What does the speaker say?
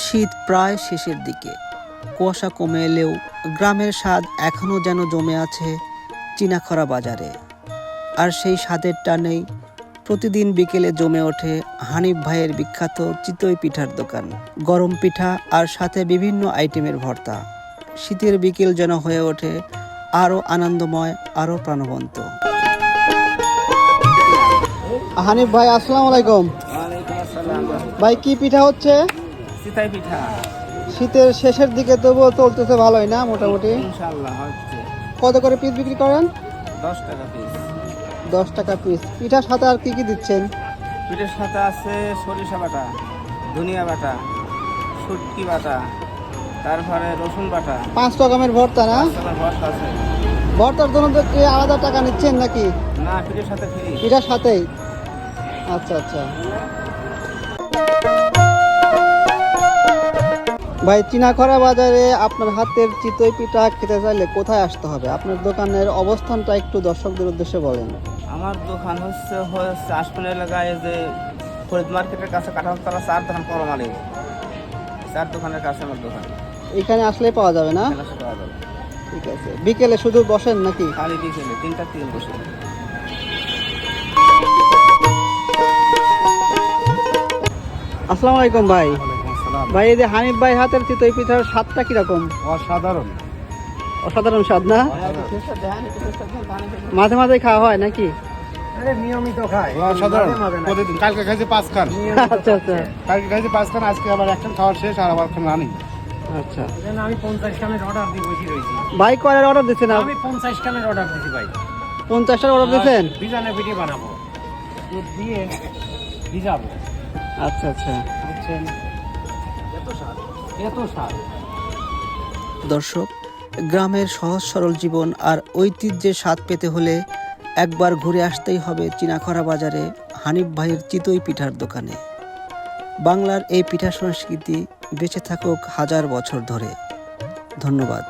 শীত প্রায় শেষের দিকে, কুয়াশা কমে এলেও গ্রামের স্বাদ এখনও যেন জমে আছে চিনাখরা বাজারে। আর সেই স্বাদের টানেই প্রতিদিন বিকেলে জমে ওঠে হানিফ ভাইয়ের বিখ্যাত চিতই পিঠার দোকান। গরম পিঠা আর সাথে বিভিন্ন আইটেমের ভর্তা। শীতের বিকেল যেন হয়ে ওঠে আরও আনন্দময়, আরও প্রাণবন্ত। হানিফ ভাই, আসসালামু আলাইকুম। ভাই, কি পিঠা হচ্ছে? চিতই পিঠা। শীতের শেষের দিকে তবুও চলতেছে ভালোই না মোটামুটি? ইনশাআল্লাহ হচ্ছে। কত করে পিস বিক্রি করেন? 10 টাকা পিস। 10 টাকা পিস। পিঠার সাথে আর কি কি দিচ্ছেন? পিঠের সাথে আছে সরিষা বাটা, ধনিয়া বাটা, শুটকি বাটা, তারপরে রসুন বাটা। 5 রকমের ভর্তা না? ভর্তা আছে। ভর্তার জন্য তো কি আলাদা টাকা নিচ্ছেন নাকি? না, পিঠের সাথে ফ্রি। পিঠার সাথেই? আচ্ছা আচ্ছা। ভাই, চিনাখরা বাজারে আপনার হাতের চিতই পিঠা খেতে চাইলে কোথায় আসতে হবে? আপনার দোকানের অবস্থানটা একটু দর্শকদের উদ্দেশ্যে বলেন। আমার দোকান হচ্ছে আশপাশ এলাকায় যে ফরিদ মার্কেটের কাছে কাঁঠালতলা 4 দোকান করমালি, 4 দোকানের কাছে আমার দোকান। এখানে আসলে পাওয়া যাবে না? এখানে আসলে পাওয়া যাবে। ঠিক আছে। বিকেলে শুধু বসেন নাকি? খালি বিকেলে 3টার থেকে বসে। আসসালামু আলাইকুম ভাই। ভাই, এই যে হানিফ ভাই হাতের চিতই পিঠার স্বাদটা কিরকম? অসাধারণ। অসাধারণ স্বাদ না? মাঝে মাঝে খাওয়া হয় নাকি? নিয়মিত খাই। অসাধারণ। প্রতিদিন কালকে খাইছি 5 খান। আচ্ছা আচ্ছা কালকে খাইছি 5 খান, আজকে আবার একটা খাওয়া শেষ আর আবার খান রানি। আচ্ছা। আমি 50 খানের অর্ডার দিয়ে বসে রয়েছি। ভাই, কয়টার অর্ডার দিচ্ছেন? আমি 50 খানের অর্ডার দিছি ভাই। 50টার অর্ডার দিচ্ছেন? বিজানে ভিডিও বানাবো, দুধ দিয়ে ভিজাবো। আচ্ছা আচ্ছা। বুঝছেন? এত স্বাদ। দর্শক, গ্রামের সহজ সরল জীবন আর ঐতিহ্যের স্বাদ পেতে হলে একবার ঘুরে আসতেই হবে চিনাখরা বাজারে হানিফ ভাইয়ের চিতই পিঠার দোকানে। বাংলার এই পিঠা সংস্কৃতি বেঁচে থাকুক হাজার বছর ধরে। ধন্যবাদ।